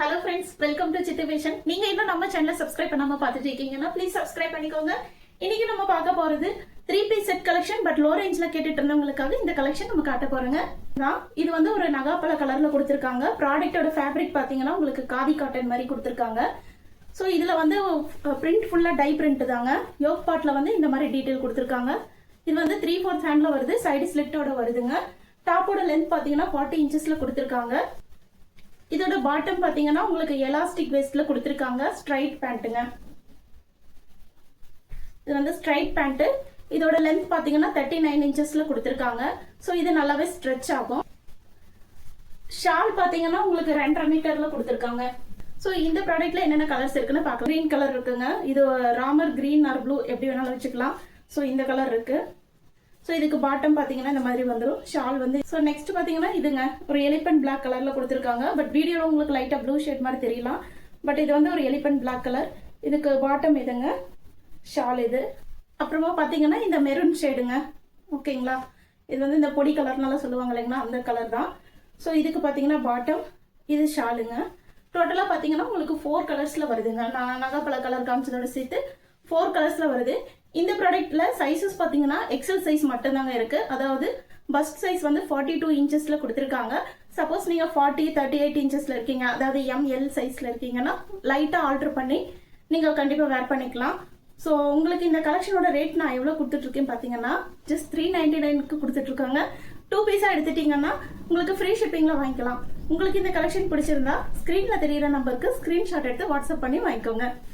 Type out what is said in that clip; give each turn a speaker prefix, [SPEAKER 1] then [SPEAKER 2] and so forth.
[SPEAKER 1] Hello friends, welcome to சித்தி fashion. நீங்க இன்னும் நம்ம சேனலை சப்ஸ்கிரைப் பண்ணாம பார்த்துட்டு இருக்கீங்கன்னா ப்ளீஸ் சப்ஸ்கிரைப் பண்ணிக்கோங்க. இன்னைக்கு நம்ம பார்க்க போறது 3 piece set collection. But low ரேஞ்ச்ல கேட்டுட்டு இருந்தவங்களுக்காக இந்த கலெக்ஷன் நம்ம காட்ட போறோங்க. இது வந்து ஒரு நகாப்பழ கலர்ல கொடுத்திருக்காங்க. ப்ராடக்ட்டோட ஃபேப்ரிக் பாத்தீங்கன்னா உங்களுக்கு காதி காட்டன் மாதிரி கொடுத்திருக்காங்க. ஸோ இதுல வந்து பிரிண்ட் ஃபுல்லா டை பிரிண்ட் தாங்க. யோக் பார்ட்ல வந்து இந்த மாதிரி டீடைல் கொடுத்திருக்காங்க. இது வந்து 3/4 ஹேண்ட்ல வருது, சைடு ஸ்லிட்டோட வருதுங்க. டாப்போட லென்த் பாத்தீங்கன்னா 40 இன்ச்சஸ்ல கொடுத்திருக்காங்க. இதோட பாட்டம் பாத்தீங்கன்னா உங்களுக்கு எலாஸ்டிக் வேஸ்ட்ல கொடுத்திருக்காங்க. ஸ்ட்ரைட் பேண்ட்டுங்க. இது வந்து ஸ்ட்ரைட் பேண்ட். இதோட லென்த் பாத்தீங்கன்னா 39 இன்ச்சஸ்ல கொடுத்திருக்காங்க. ஸோ இது நல்லாவே ஸ்ட்ரெச் ஆகும். ஷால் பாத்தீங்கன்னா உங்களுக்கு 2.5 மீட்டர்ல கொடுத்திருக்காங்க. ஸோ இந்த ப்ராடக்ட்ல என்னென்ன கலர்ஸ் இருக்குன்னு பார்க்கலாம். கிரீன் கலர் இருக்குங்க. இது ராமர் கிரீன் ஆர் ப்ளூ எப்படி வேணாலும் வச்சுக்கலாம். ஸோ இந்த கலர் இருக்கு. ஸோ இதுக்கு பாட்டம் பாத்தீங்கன்னா இந்த மாதிரி வந்துடும். ஷால் வந்து ஸோ நெக்ஸ்ட் பாத்தீங்கன்னா இதுங்க ஒரு எலிபென்ட் பிளாக் கலர்ல கொடுத்திருக்காங்க. பட் வீடியோல உங்களுக்கு லைட்டா ப்ளூ ஷேட் மாதிரி தெரியலாம். பட் இது வந்து ஒரு எலிபென்ட் பிளாக் கலர். இதுக்கு பாட்டம் இதுங்க, ஷால் இது. அப்புறமா பாத்தீங்கன்னா இந்த மெரூன் ஷேடுங்க. ஓகேங்களா, இது வந்து இந்த பொடி கலர்னால சொல்லுவாங்க இல்லைங்களா, அந்த கலர் தான். ஸோ இதுக்கு பாத்தீங்கன்னா பாட்டம், இது ஷாலுங்க. டோட்டலா பாத்தீங்கன்னா உங்களுக்கு 4 கலர்ஸ்ல வருதுங்க. நான் நகாப்பழ கலர் காமிச்சதோட சேர்த்து 4 கலர்ஸ்ல வருது. இந்த ப்ராடக்ட்ல சைஸஸ் பாத்தீங்கன்னா எக்ஸல் சைஸ் மட்டும் தாங்க இருக்கு. அதாவது பஸ்ட் சைஸ் வந்து 42 இன்ச்சஸ்ல கொடுத்திருக்காங்க. சப்போஸ் நீங்க 40, 38 இன்ச்சஸ்ல இருக்கீங்க, அதாவது ML சைஸ்ல இருக்கீங்கன்னா லைட்டா ஆல்டர் பண்ணி நீங்க கண்டிப்பா வேர் பண்ணிக்கலாம். ஸோ உங்களுக்கு இந்த கலெக்ஷனோட ரேட் நான் எவ்வளவு கொடுத்துட்டு இருக்கேன் பாத்தீங்கன்னா ஜஸ்ட் 399க்கு கொடுத்துட்டு இருக்காங்க. 2 பீஸா எடுத்துட்டீங்கன்னா உங்களுக்கு ஃப்ரீ ஷிப்பிங்ல வாங்கிக்கலாம். உங்களுக்கு இந்த கலெக்ஷன் பிடிச்சிருந்தா ஸ்கிரீன்ல தெரியுற நம்பருக்கு ஸ்கிரீன்ஷாட் எடுத்து வாட்ஸ்அப் பண்ணி வாங்கிக்கோங்க.